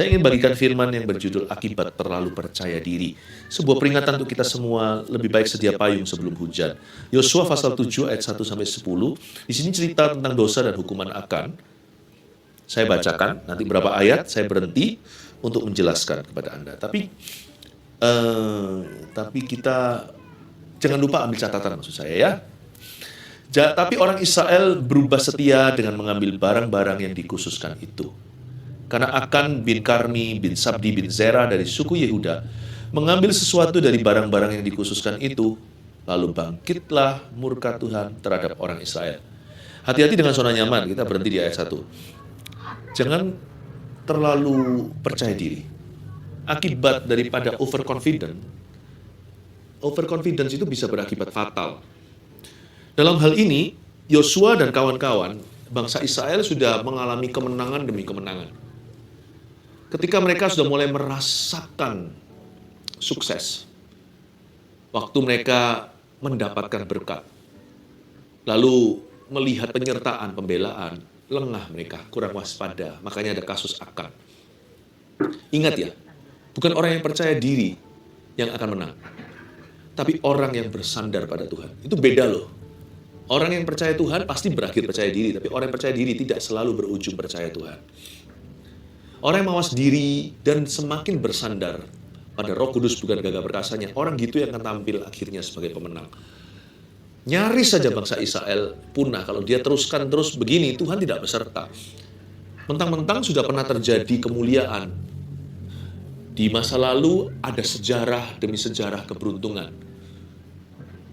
Saya ingin bagikan firman yang berjudul Akibat Terlalu Percaya Diri. Sebuah peringatan untuk kita semua, lebih baik sedia payung sebelum hujan. Yosua pasal 7 ayat 1-10. Di sini cerita tentang dosa dan hukuman akan. Saya bacakan, nanti berapa ayat saya berhenti untuk menjelaskan kepada Anda. Tapi kita jangan lupa ambil catatan maksud saya ya. Tapi orang Israel berubah setia dengan mengambil barang-barang yang dikhususkan itu. Karena Akan bin Karmi bin Sabdi bin Zera dari suku Yehuda mengambil sesuatu dari barang-barang yang dikhususkan itu, lalu bangkitlah murka Tuhan terhadap orang Israel. Hati-hati dengan zona nyaman, kita berhenti di ayat 1. Jangan terlalu percaya diri. Akibat daripada overconfidence itu bisa berakibat fatal. Dalam hal ini, Yosua dan kawan-kawan, bangsa Israel sudah mengalami kemenangan demi kemenangan. Ketika mereka sudah mulai merasakan sukses, waktu mereka mendapatkan berkat, lalu melihat penyertaan, pembelaan, lengah mereka, kurang waspada, makanya ada kasus Akan. Ingat ya, bukan orang yang percaya diri yang akan menang, tapi orang yang bersandar pada Tuhan. Itu beda loh. Orang yang percaya Tuhan pasti berakhir percaya diri, tapi orang yang percaya diri tidak selalu berujung percaya Tuhan. Orang yang mawas diri dan semakin bersandar pada Roh Kudus bukan gagah perkasanya, orang gitu yang akan tampil akhirnya sebagai pemenang. Nyaris saja bangsa Israel punah kalau dia teruskan terus begini, Tuhan tidak beserta. Mentang-mentang sudah pernah terjadi kemuliaan. Di masa lalu ada sejarah demi sejarah keberuntungan.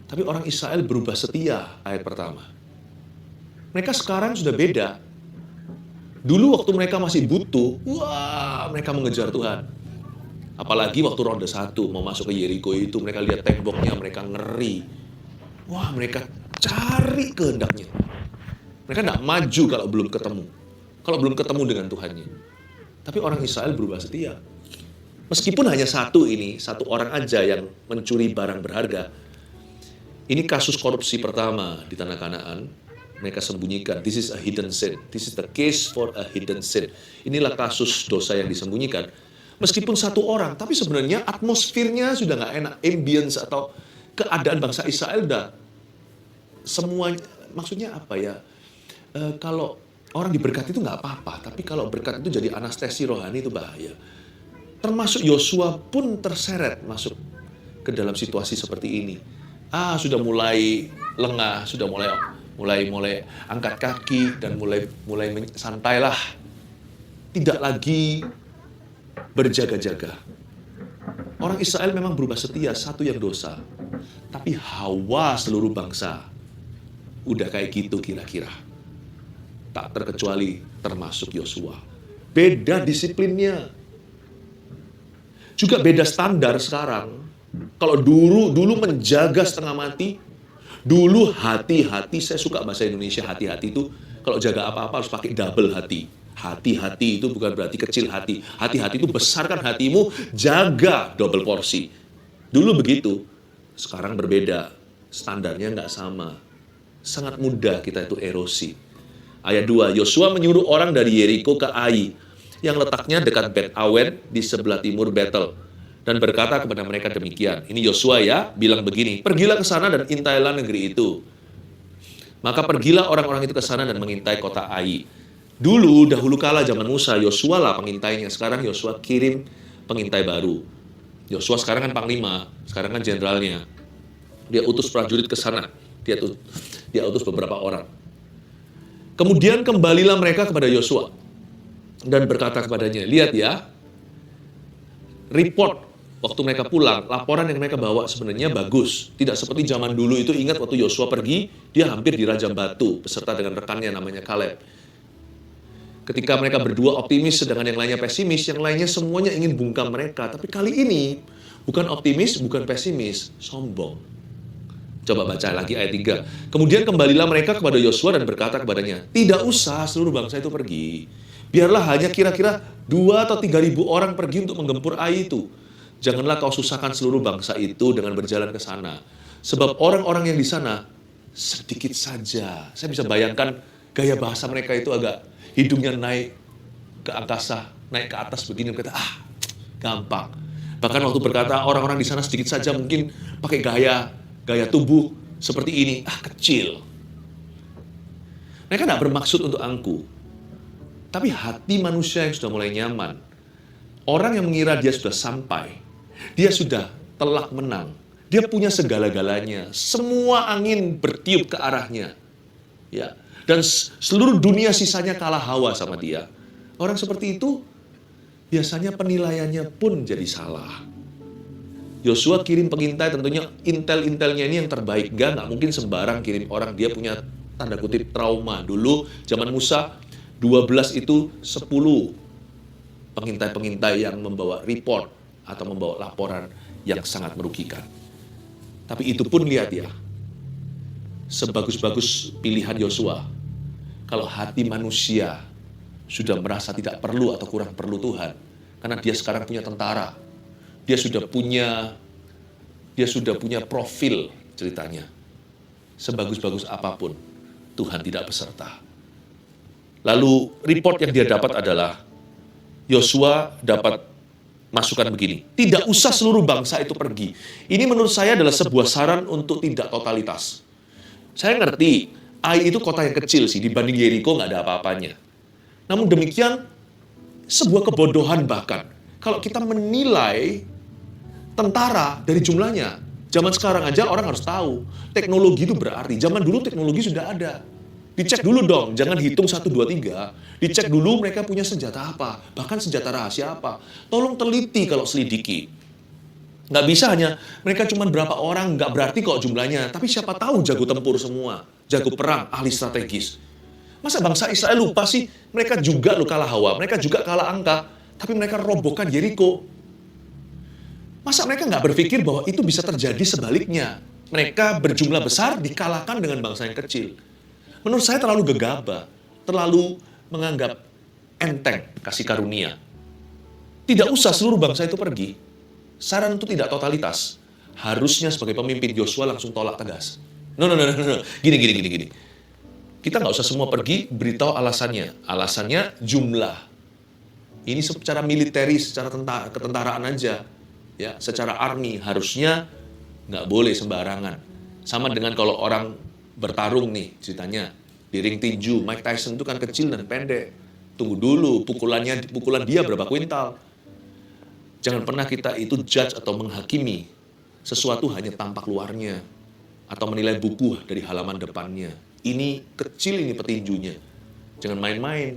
Tapi orang Israel berubah setia, ayat pertama. Mereka sekarang sudah beda. Dulu waktu mereka masih butuh, wah mereka mengejar Tuhan. Apalagi waktu ronde 1 mau masuk ke Yeriko itu, mereka lihat temboknya, mereka ngeri. Wah mereka cari kehendaknya. Mereka tidak maju kalau belum ketemu. Kalau belum ketemu dengan Tuhannya. Tapi orang Israel berubah setia. Meskipun hanya satu orang aja yang mencuri barang berharga. Ini kasus korupsi pertama di tanah Kanaan. Mereka sembunyikan. This is a hidden sin. This is the case for a hidden sin. Inilah kasus dosa yang disembunyikan. Meskipun satu orang, tapi sebenarnya atmosfernya sudah nggak enak. Ambience atau keadaan bangsa Israel udah semuanya. Maksudnya apa ya? Kalau orang diberkati itu nggak apa-apa. Tapi kalau berkat itu jadi anestesi rohani itu bahaya. Termasuk Yosua pun terseret masuk ke dalam situasi seperti ini. Sudah mulai lengah, sudah mulai angkat kaki dan mulai santailah. Tidak lagi berjaga-jaga. Orang Israel memang berubah setia, satu yang dosa. Tapi hawa seluruh bangsa udah kayak gitu kira-kira. Tak terkecuali termasuk Yosua. Beda disiplinnya. Juga beda standar sekarang. Kalau dulu menjaga setengah mati, dulu hati-hati, saya suka bahasa Indonesia hati-hati itu, kalau jaga apa-apa harus pakai double hati. Hati-hati itu bukan berarti kecil hati. Hati-hati itu besarkan hatimu, jaga double porsi. Dulu begitu, sekarang berbeda. Standarnya nggak sama. Sangat mudah kita itu erosi. Ayat 2, Yosua menyuruh orang dari Yeriko ke Ai, yang letaknya dekat Bet Awen di sebelah timur Betel. Dan berkata kepada mereka demikian. Ini Yosua ya, bilang begini, pergilah ke sana dan intailah negeri itu. Maka pergilah orang-orang itu ke sana dan mengintai kota Ai. Dahulu kala zaman Musa, Yosua lah pengintainya. Sekarang Yosua kirim pengintai baru. Yosua sekarang kan panglima, sekarang kan jenderalnya. Dia utus prajurit ke sana. Dia utus beberapa orang. Kemudian kembalilah mereka kepada Yosua dan berkata kepadanya, lihat ya, report waktu mereka pulang, laporan yang mereka bawa sebenarnya bagus. Tidak seperti zaman dulu itu, ingat waktu Yosua pergi, dia hampir dirajam batu beserta dengan rekannya namanya Kaleb. Ketika mereka berdua optimis sedangkan yang lainnya pesimis, yang lainnya semuanya ingin bungkam mereka. Tapi kali ini bukan optimis, bukan pesimis, sombong. Coba baca lagi ayat 3. Kemudian kembalilah mereka kepada Yosua dan berkata kepadanya, tidak usah seluruh bangsa itu pergi. Biarlah hanya kira-kira 2 atau 3 ribu orang pergi untuk menggempur Ai itu. Janganlah kau susahkan seluruh bangsa itu dengan berjalan ke sana. Sebab orang-orang yang di sana sedikit saja. Saya bisa bayangkan gaya bahasa mereka itu agak hidungnya naik ke angkasa. naik ke atas begini, berkata, gampang. Bahkan waktu berkata, orang-orang di sana sedikit saja mungkin pakai gaya tubuh seperti ini, kecil. Mereka tidak bermaksud untuk angkuh. Tapi hati manusia yang sudah mulai nyaman, orang yang mengira dia sudah sampai, dia sudah telak menang, dia punya segala-galanya, semua angin bertiup ke arahnya, ya, dan seluruh dunia sisanya kalah hawa sama dia. Orang seperti itu biasanya penilaiannya pun jadi salah. Yosua kirim pengintai, tentunya intel-intelnya ini yang terbaik. Nggak mungkin sembarang kirim orang. Dia punya tanda kutip trauma. Dulu zaman Musa 12 itu 10 pengintai-pengintai yang membawa report atau membawa laporan yang sangat merugikan. Tapi itu pun lihat ya, sebagus-bagus pilihan Yosua, kalau hati manusia sudah merasa tidak perlu atau kurang perlu Tuhan, karena dia sekarang punya tentara, dia sudah punya profil ceritanya. Sebagus-bagus apapun, Tuhan tidak beserta. Lalu report yang dia dapat adalah, Yosua dapat masukan begini, tidak usah seluruh bangsa itu pergi. Ini menurut saya adalah sebuah saran untuk tidak totalitas. Saya ngerti, Ai itu kota yang kecil sih, dibanding Yeriko nggak ada apa-apanya. Namun demikian, sebuah kebodohan bahkan. Kalau kita menilai tentara dari jumlahnya, zaman sekarang aja orang harus tahu, teknologi itu berarti. Zaman dulu teknologi sudah ada. Dicek dulu dong, jangan hitung 1, 2, 3. Dicek dulu mereka punya senjata apa, bahkan senjata rahasia apa. Tolong teliti kalau selidiki. Nggak bisa hanya mereka cuma berapa orang, nggak berarti kok jumlahnya. Tapi siapa tahu jago tempur semua, jago perang, ahli strategis. Masa bangsa Israel lupa sih, mereka juga kalah hawa, mereka juga kalah angka, tapi mereka robohkan Yeriko. Masa mereka nggak berpikir bahwa itu bisa terjadi sebaliknya. Mereka berjumlah besar dikalahkan dengan bangsa yang kecil. Menurut saya terlalu gegabah, terlalu menganggap enteng kasih karunia. Tidak usah seluruh bangsa itu pergi. Saran itu tidak totalitas. Harusnya sebagai pemimpin Yosua langsung tolak tegas. No. Gini. Kita nggak usah semua pergi, beritahu alasannya. Alasannya jumlah. Ini secara militeris, secara ketentaraan aja. Ya, secara army harusnya nggak boleh sembarangan. Sama dengan kalau orang bertarung nih ceritanya di ring tinju, Mike Tyson itu kan kecil dan pendek. Tunggu dulu, pukulan dia berapa kuintal. Jangan pernah kita itu judge atau menghakimi sesuatu hanya tampak luarnya atau menilai buku dari halaman depannya. Ini kecil, ini petinjunya. Jangan main-main.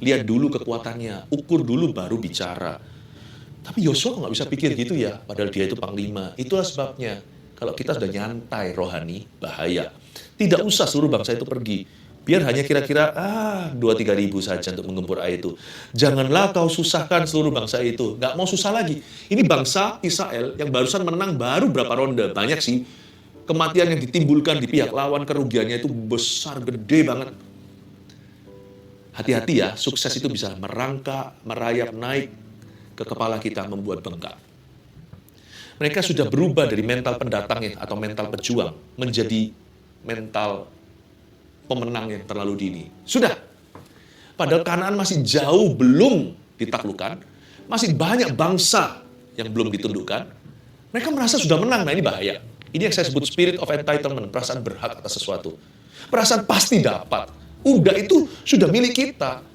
Lihat dulu kekuatannya, ukur dulu baru bicara. Tapi Yosua kok nggak bisa pikir gitu ya, padahal dia itu panglima. Itulah sebabnya kalau kita sudah nyantai rohani, bahaya. Tidak usah seluruh bangsa itu pergi. Biar hanya kira-kira 2-3 ribu saja untuk menggempur air itu. Janganlah kau susahkan seluruh bangsa itu. Nggak mau susah lagi. Ini bangsa Israel yang barusan menang baru berapa ronde. Banyak sih. Kematian yang ditimbulkan di pihak lawan, kerugiannya itu besar, gede banget. Hati-hati ya, sukses itu bisa merangkak, merayap, naik ke kepala kita, membuat bengkak. Mereka sudah berubah dari mental pendatang atau mental pejuang menjadi mental pemenang yang terlalu dini. Sudah. Padahal Kanaan masih jauh belum ditaklukkan. Masih banyak bangsa yang belum ditundukkan. Mereka merasa sudah menang. Nah ini bahaya. Ini yang saya sebut spirit of entitlement. Perasaan berhak atas sesuatu. Perasaan pasti dapat. Udah itu sudah milik kita.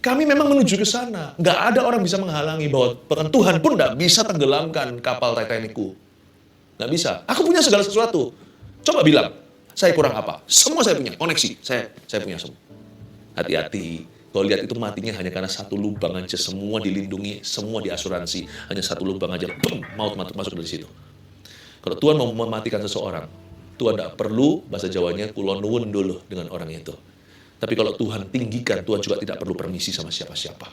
Kami memang menuju ke sana. Nggak ada orang bisa menghalangi bahwa bahkan Tuhan pun nggak bisa tenggelamkan kapal Titanicku. Nggak bisa. Aku punya segala sesuatu. Coba bilang. Saya kurang apa? Semua saya punya, koneksi. Saya punya semua. Hati-hati. Kalau lihat itu matinya hanya karena satu lubang aja. Semua dilindungi, semua diasuransi. Hanya satu lubang aja, boom, maut masuk dari situ. Kalau Tuhan mau mematikan seseorang, Tuhan tidak perlu, bahasa Jawanya, kulon nuwun dulu dengan orang itu. Tapi kalau Tuhan tinggikan, Tuhan juga tidak perlu permisi sama siapa-siapa.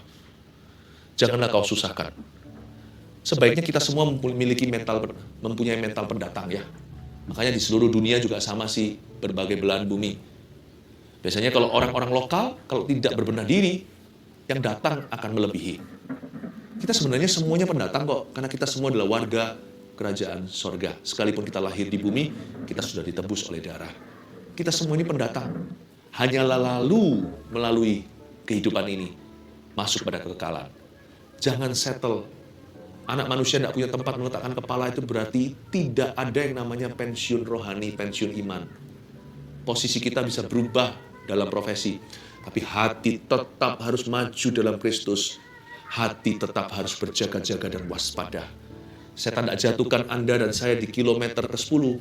Janganlah kau susahkan. Sebaiknya kita semua mempunyai mental pendatang ya. Makanya di seluruh dunia juga sama sih, berbagai belahan bumi. Biasanya kalau orang-orang lokal, kalau tidak berbenah diri, yang datang akan melebihi. Kita sebenarnya semuanya pendatang kok, karena kita semua adalah warga kerajaan sorga. Sekalipun kita lahir di bumi, kita sudah ditebus oleh darah. Kita semua ini pendatang. Hanyalah lalu melalui kehidupan ini, masuk pada kekekalan. Jangan settle. Anak manusia tidak punya tempat meletakkan kepala, itu berarti tidak ada yang namanya pensiun rohani, pensiun iman. Posisi kita bisa berubah dalam profesi, tapi hati tetap harus maju dalam Kristus. Hati tetap harus berjaga-jaga dan waspada. Setan tidak jatuhkan Anda dan saya di kilometer ke-10.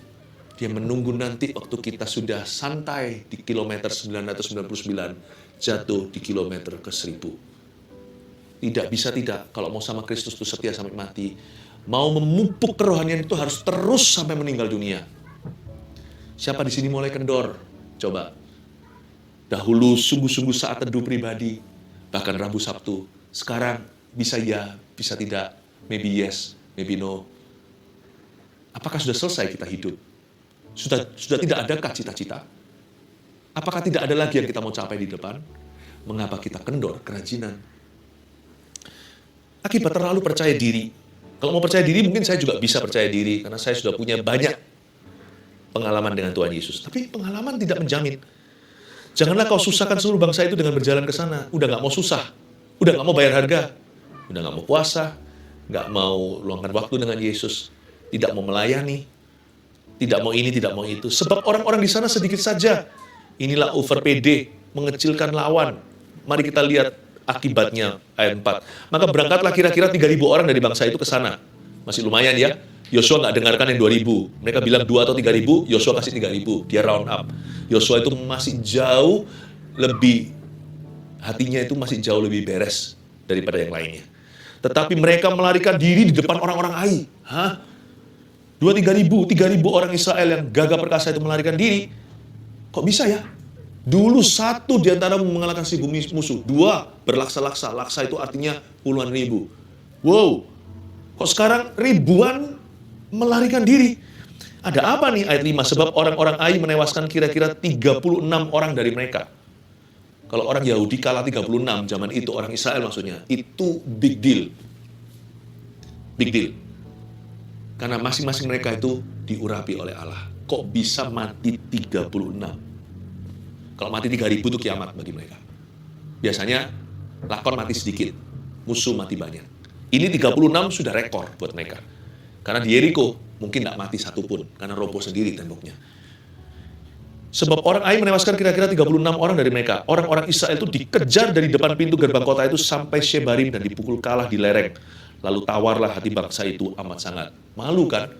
Dia menunggu nanti waktu kita sudah santai di kilometer 999, jatuh di kilometer ke-1000. Tidak bisa tidak, kalau mau sama Kristus itu setia sampai mati. Mau memupuk kerohanian itu harus terus sampai meninggal dunia. Siapa di sini mulai kendor? Coba. Dahulu sungguh-sungguh saat teduh pribadi, bahkan Rabu Sabtu. Sekarang bisa ya, bisa tidak, maybe yes, maybe no. Apakah sudah selesai kita hidup? Sudah tidak adakah cita-cita? Apakah tidak ada lagi yang kita mau capai di depan? Mengapa kita kendor, kerajinan? Akibat terlalu percaya diri. Kalau mau percaya diri, mungkin saya juga bisa percaya diri, karena saya sudah punya banyak pengalaman dengan Tuhan Yesus. Tapi pengalaman tidak menjamin. Janganlah kau susahkan seluruh bangsa itu dengan berjalan ke sana. Udah nggak mau susah, udah nggak mau bayar harga, udah nggak mau puasa, nggak mau luangkan waktu dengan Yesus, tidak mau melayani, tidak mau ini, tidak mau itu. Sebab orang-orang di sana sedikit saja. Inilah over PD, mengecilkan lawan. Mari kita lihat akibatnya, ayat 4. Maka berangkatlah kira-kira 3.000 orang dari bangsa itu ke sana. Masih lumayan ya. Yosua nggak dengarkan yang 2.000. Mereka bilang 2 atau 3.000, Yosua kasih 3.000. Dia round up. Yosua itu masih jauh lebih, hatinya itu masih jauh lebih beres daripada yang lainnya. Tetapi mereka melarikan diri di depan orang-orang Ai. 2-3 ribu orang Israel yang gagah perkasa itu melarikan diri. Kok bisa ya? Dulu satu di antaramu mengalahkan 1.000 musuh. 2 berlaksa-laksa. Laksa itu artinya puluhan ribu. Wow. Kok sekarang ribuan melarikan diri? Ada apa nih ayat 5? Sebab orang-orang Ai menewaskan kira-kira 36 orang dari mereka. Kalau orang Yahudi kalah 36, zaman itu orang Israel maksudnya. Itu big deal. Big deal. Karena masing-masing mereka itu diurapi oleh Allah. Kok bisa mati 36? Kalau mati 3.000 itu kiamat bagi mereka. Biasanya lakon mati sedikit, musuh mati banyak. Ini 36 sudah rekor buat mereka. Karena di Yeriko mungkin tidak mati satu pun, karena roboh sendiri temboknya. Sebab orang Ai menewaskan kira-kira 36 orang dari mereka. Orang-orang Israel itu dikejar dari depan pintu gerbang kota itu sampai Shebarim dan dipukul kalah di lereng. Lalu tawarlah hati bangsa itu amat sangat. Malu kan?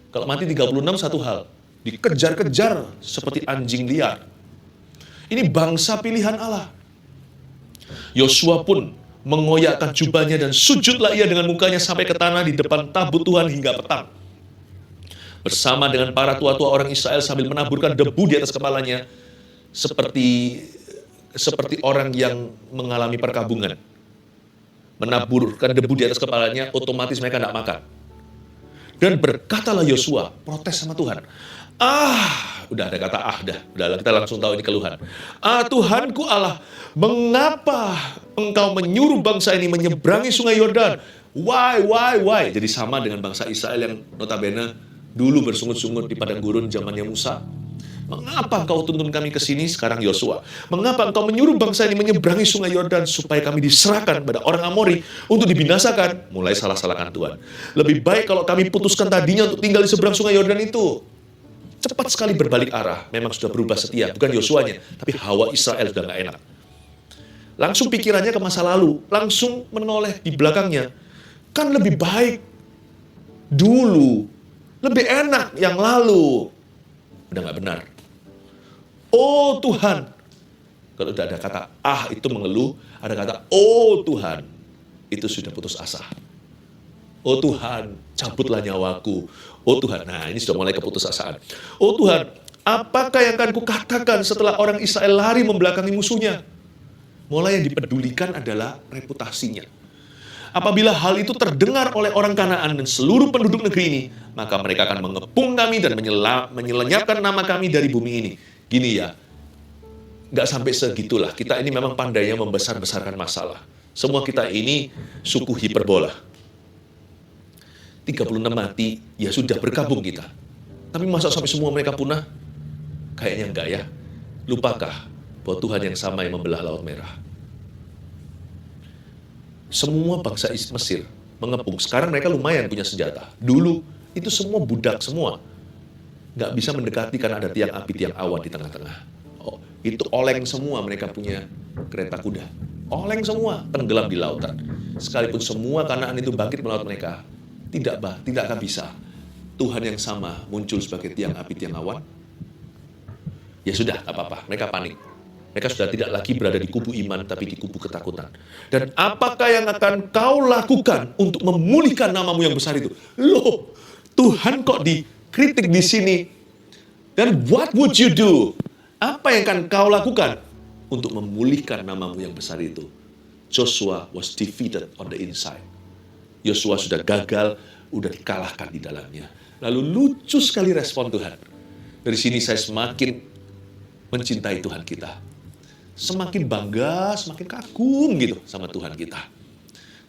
Kalau mati 36 satu hal. Dikejar-kejar seperti anjing liar. Ini bangsa pilihan Allah. Yosua pun mengoyakkan jubahnya dan sujudlah ia dengan mukanya sampai ke tanah di depan tabut Tuhan hingga petang. Bersama dengan para tua-tua orang Israel sambil menaburkan debu di atas kepalanya seperti orang yang mengalami perkabungan. Menaburkan debu di atas kepalanya, otomatis mereka tidak makan. Dan berkatalah Yosua, protes sama Tuhan. Udah ada kata udah kita langsung tahu ini keluhan. Tuhanku Allah, mengapa engkau menyuruh bangsa ini menyeberangi sungai Yordan? Why? Jadi sama dengan bangsa Israel yang notabene dulu bersungut-sungut di padang gurun zamannya Musa. Mengapa engkau tuntun kami ke sini? Sekarang Yosua. Mengapa engkau menyuruh bangsa ini menyeberangi sungai Yordan supaya kami diserahkan pada orang Amori untuk dibinasakan? Mulai salah-salahkan Tuhan. Lebih baik kalau kami putuskan tadinya untuk tinggal di seberang sungai Yordan itu. Cepat sekali berbalik arah. Memang sudah berubah setia. Bukan Yosuanya, tapi hawa Israel sudah nggak enak. Langsung pikirannya ke masa lalu. Langsung menoleh di belakangnya. Kan lebih baik dulu. Lebih enak yang lalu. Udah nggak benar. Oh Tuhan. Kalau udah ada kata itu mengeluh. Ada kata Tuhan. Itu sudah putus asa. Oh Tuhan, cabutlah nyawaku. Oh Tuhan, nah ini sudah mulai keputusasaan. Oh Tuhan, apakah yang akan kukatakan setelah orang Israel lari membelakangi musuhnya? Mulai yang dipedulikan adalah reputasinya. Apabila hal itu terdengar oleh orang Kanaan dan seluruh penduduk negeri ini, maka mereka akan mengepung kami dan menyelenyapkan nama kami dari bumi ini. Gini ya, nggak sampai segitulah. Kita ini memang pandainya membesar-besarkan masalah. Semua kita ini suku hiperbola. 36 mati, ya sudah berkabung kita. Tapi masa sampai semua mereka punah? Kayaknya enggak ya. Lupakah bahwa Tuhan yang sama yang membelah Laut Merah. semua bangsa Mesir mengepung. Sekarang mereka lumayan punya senjata. Dulu itu semua budak semua. Nggak bisa mendekati karena ada tiang api, tiang awan di tengah-tengah. Oh, itu oleng semua mereka punya kereta kuda. Oleng semua, tenggelam di lautan. Sekalipun semua Kanaan itu bangkit melawan mereka, tidak akan bisa. Tuhan yang sama muncul sebagai tiang api, tiang awan. Ya sudah, nggak apa-apa. Mereka panik. Mereka sudah tidak lagi berada di kubu iman, tapi di kubu ketakutan. Dan apakah yang akan kau lakukan untuk memulihkan namamu yang besar itu? Loh, Tuhan kok dikritik di sini? Dan what would you do? Apa yang akan kau lakukan untuk memulihkan namamu yang besar itu? Joshua was defeated on the inside. Yosua sudah gagal, udah dikalahkan di dalamnya. Lalu lucu sekali respon Tuhan. Dari sini saya semakin mencintai Tuhan kita. Semakin bangga, semakin kagum gitu sama Tuhan kita.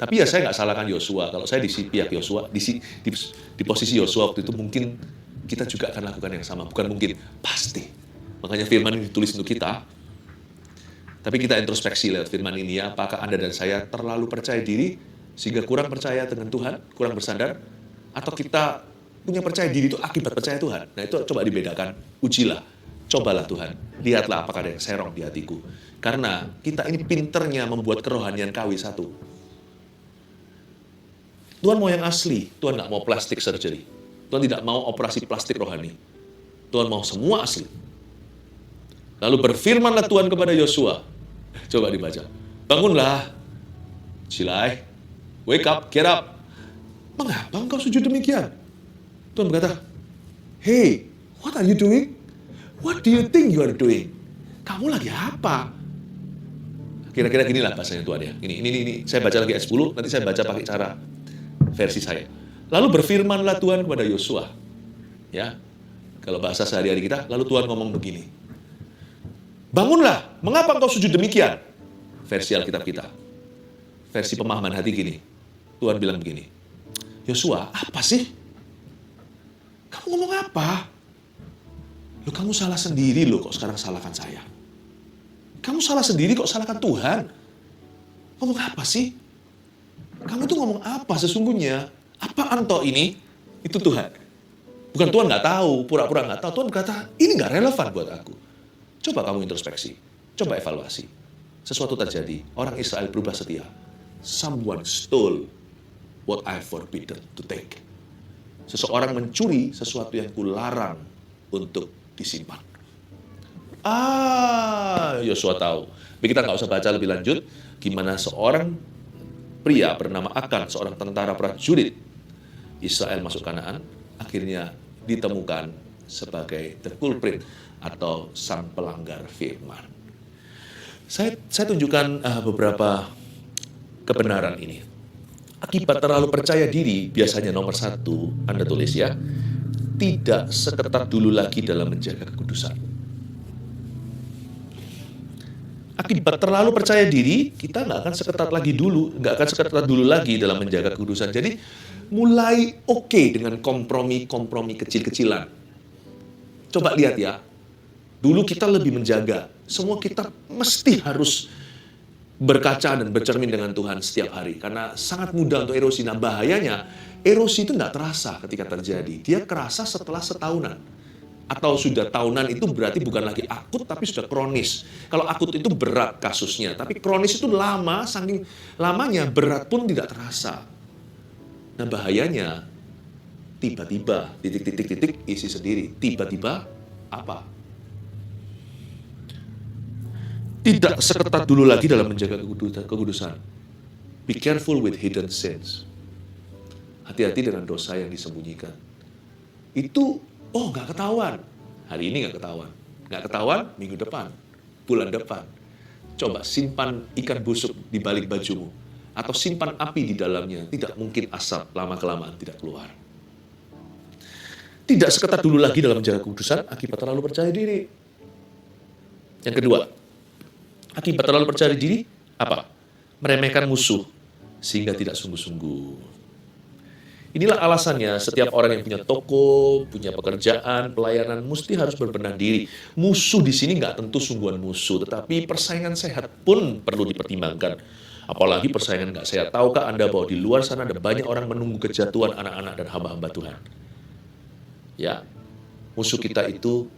Tapi ya saya nggak salahkan Yosua. Kalau saya di pihak Yosua, di posisi Yosua waktu itu mungkin kita juga akan lakukan yang sama. Bukan mungkin, pasti. Makanya firman ini ditulis untuk kita. Tapi kita introspeksi lewat firman ini ya. Apakah Anda dan saya terlalu percaya diri sehingga kurang percaya dengan Tuhan, kurang bersandar? Atau kita punya percaya diri itu akibat percaya Tuhan? Nah itu coba dibedakan, ujilah. Cobalah Tuhan, lihatlah apakah ada yang serong di hatiku. Karena kita ini pinternya membuat kerohanian KW satu. Tuhan mau yang asli, Tuhan nggak mau plastik surgery. Tuhan tidak mau operasi plastik rohani. Tuhan mau semua asli. Lalu berfirmanlah Tuhan kepada Yosua. Coba dibaca. Bangunlah, Silai, wake up, get up. Mengapa engkau sujud demikian? Tuhan berkata, hey, what are you doing? What do you think you are doing? Kamu lagi apa? Kira-kira ginilah bahasanya Tuhan ya. Ini saya baca lagi ayat 10, nanti saya baca pakai cara versi saya. Lalu berfirmanlah Tuhan kepada Yosua. Ya. Kalau bahasa sehari-hari kita, lalu Tuhan ngomong begini. Bangunlah, mengapa engkau sujud demikian? Versi Alkitab kita. Versi pemahaman hati gini. Tuhan bilang begini. Yosua, apa sih? Kamu ngomong apa? Loh, kamu salah sendiri loh kok sekarang salahkan saya. Kamu salah sendiri kok salahkan Tuhan. Ngomong apa sih? Kamu tuh ngomong apa sesungguhnya? Apaan toh ini? Itu Tuhan. Bukan Tuhan nggak tahu, pura-pura nggak tahu. Tuhan berkata, ini nggak relevan buat aku. Coba kamu introspeksi, coba evaluasi. Sesuatu terjadi, orang Israel berubah setia. Someone stole what I forbidden to take. Seseorang mencuri sesuatu yang kularang untuk disimpan. Yosua tahu. Tapi kita nggak usah baca lebih lanjut gimana seorang pria bernama Akan, seorang tentara prajurit Israel masuk Kanaan, akhirnya ditemukan sebagai the culprit atau sang pelanggar firman. Saya tunjukkan beberapa kebenaran ini. Akibat terlalu percaya diri, biasanya nomor 1, Anda tulis ya, tidak seketat dulu lagi dalam menjaga kekudusan. Akibat terlalu percaya diri, kita nggak akan seketat dulu lagi dalam menjaga kekudusan. Jadi mulai oke dengan kompromi kecil-kecilan. Coba lihat ya, dulu kita lebih menjaga. Semua kita mesti harus berkaca dan bercermin dengan Tuhan setiap hari. Karena sangat mudah untuk erosi. Nah bahayanya, erosi itu nggak terasa ketika terjadi. Dia kerasa setelah setahunan. Atau sudah tahunan itu berarti bukan lagi akut tapi sudah kronis. Kalau akut itu berat kasusnya. Tapi kronis itu lama, saking lamanya berat pun tidak terasa. Nah bahayanya, tiba-tiba titik isi sendiri. Tiba-tiba apa? Tidak seketat dulu lagi dalam menjaga kekudusan. Be careful with hidden sins. Hati-hati dengan dosa yang disembunyikan. Itu, nggak ketahuan. Hari ini nggak ketahuan. Nggak ketahuan minggu depan, bulan depan. Coba simpan ikan busuk di balik bajumu. Atau simpan api di dalamnya. Tidak mungkin asap lama-kelamaan tidak keluar. Tidak seketat dulu lagi dalam menjaga kekudusan akibat terlalu percaya diri. Yang kedua, akibat terlalu percaya diri, apa? Meremehkan musuh, sehingga tidak sungguh-sungguh. Inilah alasannya setiap orang yang punya toko, punya pekerjaan, pelayanan, mesti harus berbenah diri. Musuh di sini nggak tentu sungguhan musuh, tetapi persaingan sehat pun perlu dipertimbangkan. Apalagi persaingan nggak sehat. Tahukah Anda bahwa di luar sana ada banyak orang menunggu kejatuhan anak-anak dan hamba-hamba Tuhan? Ya, musuh kita itu,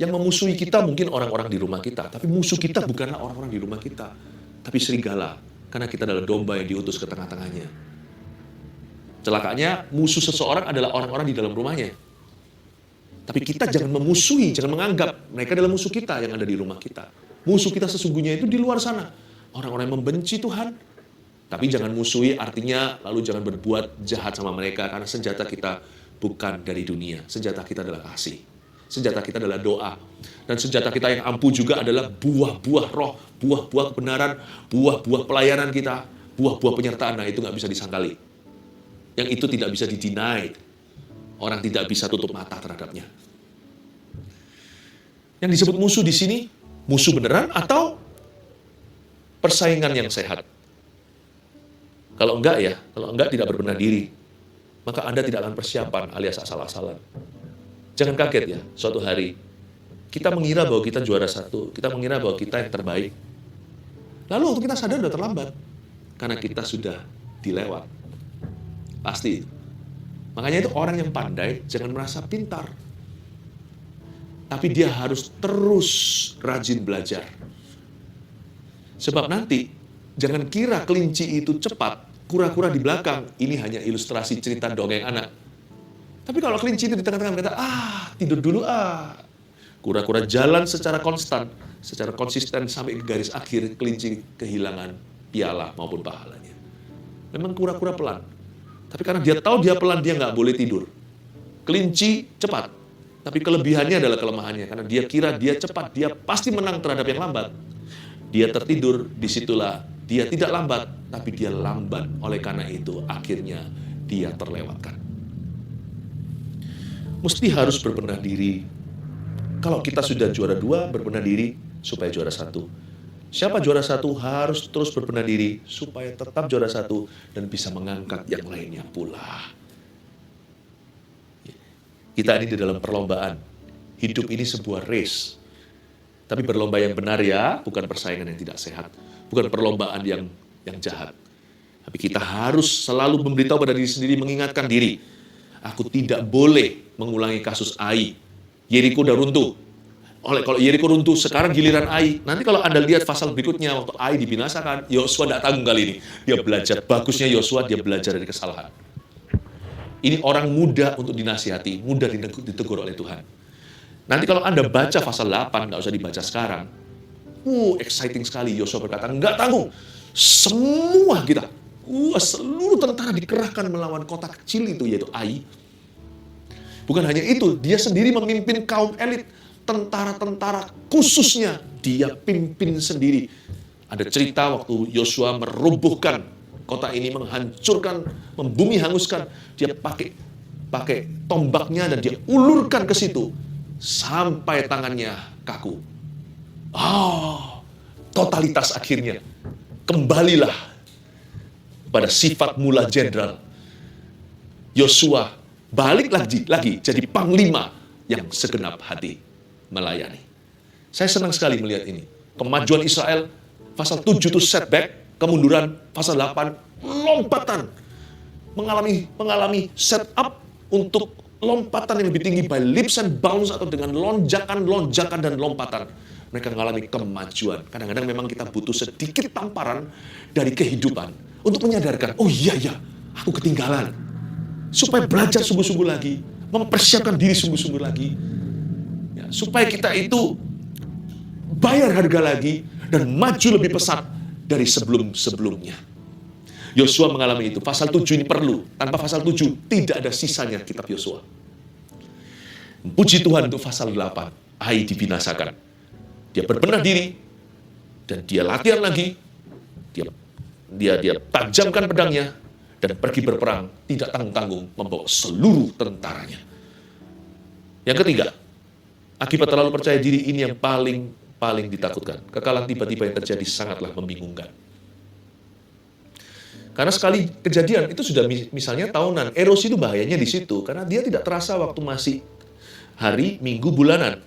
yang memusuhi kita mungkin orang-orang di rumah kita, tapi musuh kita bukanlah orang-orang di rumah kita, tapi serigala, karena kita adalah domba yang diutus ke tengah-tengahnya. Celakanya, musuh seseorang adalah orang-orang di dalam rumahnya. Tapi kita jangan memusuhi, jangan menganggap mereka adalah musuh kita yang ada di rumah kita. Musuh kita sesungguhnya itu di luar sana. Orang-orang yang membenci Tuhan. Tapi jangan musuhi, artinya lalu jangan berbuat jahat sama mereka, karena senjata kita bukan dari dunia. Senjata kita adalah kasih. Senjata kita adalah doa. Dan senjata kita yang ampuh juga adalah buah-buah roh, buah-buah kebenaran, buah-buah pelayanan kita, buah-buah penyertaan. Nah, itu nggak bisa disangkali. Yang itu tidak bisa di-deny. Orang tidak bisa tutup mata terhadapnya. Yang disebut musuh di sini, musuh beneran atau persaingan yang sehat? Kalau enggak tidak berbenah diri, maka Anda tidak akan persiapan alias asal-asalan. Jangan kaget ya, suatu hari kita mengira bahwa kita juara satu, kita mengira bahwa kita yang terbaik. Lalu waktu kita sadar sudah terlambat, karena kita sudah dilewat. Pasti. Makanya itu orang yang pandai jangan merasa pintar. Tapi dia harus terus rajin belajar. Sebab nanti, jangan kira kelinci itu cepat, kura-kura di belakang. Ini hanya ilustrasi cerita dongeng anak. Tapi kalau kelinci itu di tengah-tengah berkata, tidur dulu Kura-kura jalan secara konsisten sampai ke garis akhir, kelinci kehilangan piala maupun pahalanya. Memang kura-kura pelan. Tapi karena dia tahu dia pelan, dia nggak boleh tidur. Kelinci cepat. Tapi kelebihannya adalah kelemahannya. Karena dia kira dia cepat, dia pasti menang terhadap yang lambat. Dia tertidur, disitulah dia tidak lambat, tapi dia lambat. Oleh karena itu, akhirnya dia terlewatkan. Mesti harus berbenah diri. Kalau kita sudah juara 2, berbenah diri supaya juara 1. Siapa juara 1 harus terus berbenah diri supaya tetap juara 1 dan bisa mengangkat yang lainnya pula. Kita ini di dalam perlombaan. Hidup ini sebuah race. Tapi berlomba yang benar ya, bukan persaingan yang tidak sehat. Bukan perlombaan yang jahat. Tapi kita harus selalu memberitahu pada diri sendiri, mengingatkan diri. Aku tidak boleh mengulangi kasus Ai. Yeriko udah runtuh. Kalau Yeriko runtuh, sekarang giliran Ai. Nanti kalau Anda lihat pasal berikutnya, waktu Ai dibinasakan, Yosua tidak tanggung kali ini. Dia belajar. Bagusnya Yosua, dia belajar dari kesalahan. Ini orang mudah untuk dinasihati, mudah ditegur oleh Tuhan. Nanti kalau Anda baca pasal 8, nggak usah dibaca sekarang. Exciting sekali. Yosua berkata, nggak tanggung. Semua kita, seluruh tentara dikerahkan melawan kota kecil itu, yaitu Ai. Bukan hanya itu, dia sendiri memimpin kaum elit. Tentara-tentara khususnya dia pimpin sendiri. Ada cerita waktu Yosua merobohkan kota ini, menghancurkan, membumi hanguskan. Dia pakai tombaknya dan dia ulurkan ke situ sampai tangannya kaku. Totalitas akhirnya kembalilah pada sifat mula jenderal. Yosua balik lagi jadi panglima yang segenap hati melayani. Saya senang sekali melihat ini. Kemajuan Israel, pasal 7 itu setback, kemunduran, pasal 8, lompatan. Mengalami setup untuk lompatan yang lebih tinggi by leaps and bounds atau dengan lonjakan dan lompatan. Mereka mengalami kemajuan. Kadang-kadang memang kita butuh sedikit tamparan dari kehidupan untuk menyadarkan, oh iya, aku ketinggalan. Supaya belajar sungguh-sungguh lagi, mempersiapkan diri sungguh-sungguh lagi. Supaya kita itu bayar harga lagi dan maju lebih pesat dari sebelum-sebelumnya. Yosua mengalami itu. Pasal 7 ini perlu. Tanpa pasal 7 tidak ada sisanya kitab Yosua. Puji Tuhan untuk pasal 8. Ai dibinasakan. Dia berbenah diri dan dia latihan lagi. Dia tajamkan pedangnya dan pergi berperang tidak tanggung-tanggung membawa seluruh tentaranya. Yang ketiga, akibat terlalu percaya diri ini yang paling ditakutkan. Kekalahan tiba-tiba yang terjadi sangatlah membingungkan. Karena sekali kejadian itu sudah misalnya tahunan. Erosi itu bahayanya di situ. Karena dia tidak terasa waktu masih hari, minggu, bulanan.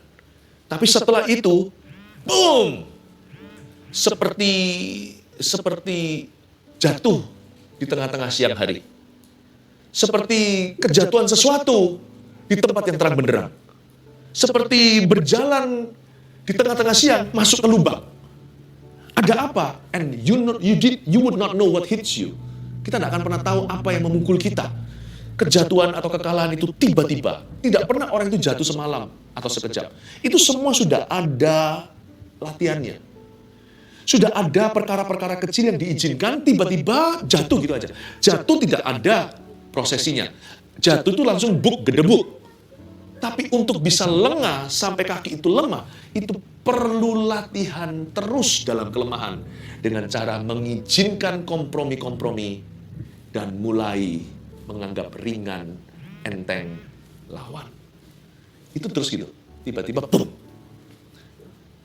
Tapi setelah itu, boom! seperti jatuh di tengah-tengah siang hari. Seperti kejatuhan sesuatu di tempat yang terang benderang. Seperti berjalan di tengah-tengah siang masuk ke lubang. Ada apa? And you would not know what hits you. Kita tidak akan pernah tahu apa yang memukul kita. Kejatuhan atau kekalahan itu tiba-tiba. Tidak pernah orang itu jatuh semalam atau sekejap. Itu semua sudah ada latihannya. Sudah ada perkara-perkara kecil yang diizinkan, tiba-tiba jatuh gitu aja. Jatuh tidak ada prosesinya. Jatuh itu langsung gedebuk. Tapi untuk bisa lengah sampai kaki itu lemah, itu perlu latihan terus dalam kelemahan. Dengan cara mengizinkan kompromi-kompromi dan mulai menganggap ringan, enteng, lawan. Itu terus gitu. Tiba-tiba, boom,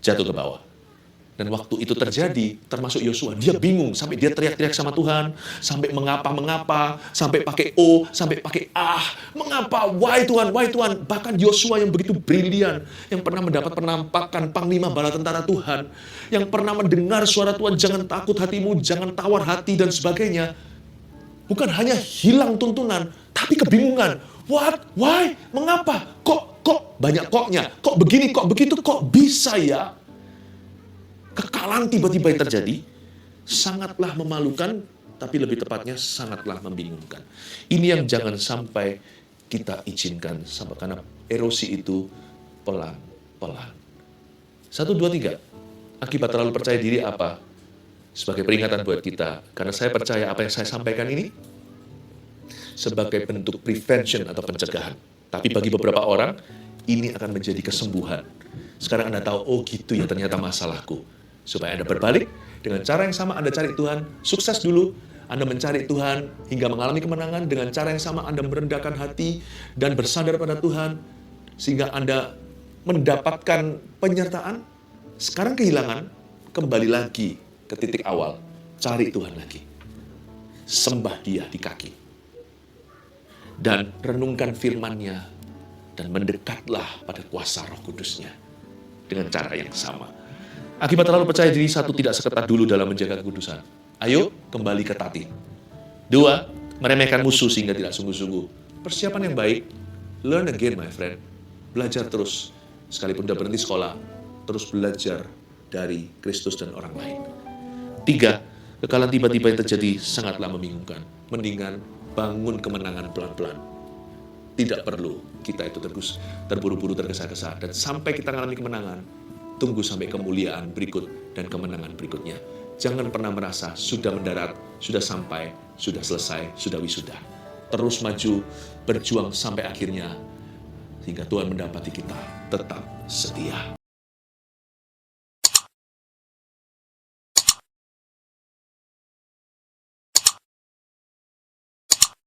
jatuh ke bawah. Dan waktu itu terjadi, termasuk Yosua, dia bingung, sampai dia teriak-teriak sama Tuhan, sampai mengapa-mengapa, sampai pakai O, sampai pakai mengapa, why Tuhan, bahkan Yosua yang begitu brilian, yang pernah mendapat penampakan panglima bala tentara Tuhan, yang pernah mendengar suara Tuhan, jangan takut hatimu, jangan tawar hati, dan sebagainya, bukan hanya hilang tuntunan, tapi kebingungan, what, why, mengapa, kok, banyak koknya, kok begini, kok begitu, kok bisa ya? Kekalahan tiba-tiba yang terjadi sangatlah memalukan, tapi lebih tepatnya sangatlah membingungkan. Ini yang jangan sampai kita izinkan, karena erosi itu pelan-pelan. 1, 2, 3. Akibat terlalu percaya diri apa? Sebagai peringatan buat kita, karena saya percaya apa yang saya sampaikan ini sebagai bentuk prevention atau pencegahan. Tapi bagi beberapa orang, ini akan menjadi kesembuhan. Sekarang Anda tahu, oh gitu ya ternyata masalahku. Supaya Anda berbalik, dengan cara yang sama Anda cari Tuhan, sukses dulu, Anda mencari Tuhan hingga mengalami kemenangan, dengan cara yang sama Anda merendahkan hati dan bersandar pada Tuhan, sehingga Anda mendapatkan penyertaan, sekarang kehilangan, kembali lagi ke titik awal, cari Tuhan lagi. Sembah Dia di kaki. Dan renungkan firman-Nya, dan mendekatlah pada kuasa Roh Kudus-Nya dengan cara yang sama. Akibat terlalu percaya diri, 1, tidak seketat dulu dalam menjaga kekudusan. Ayo, kembali ke tati. 2, meremehkan musuh sehingga tidak sungguh-sungguh. Persiapan yang baik, learn again my friend. Belajar terus, sekalipun udah berhenti sekolah, terus belajar dari Kristus dan orang lain. 3, kekalahan tiba-tiba yang terjadi sangatlah membingungkan. Mendingan bangun kemenangan pelan-pelan. Tidak perlu kita itu terburu-buru, tergesa-gesa. Dan sampai kita mengalami kemenangan, tunggu sampai kemuliaan berikut dan kemenangan berikutnya. Jangan pernah merasa sudah mendarat, sudah sampai, sudah selesai, sudah wisuda. Terus maju, berjuang sampai akhirnya, sehingga Tuhan mendapati kita tetap setia.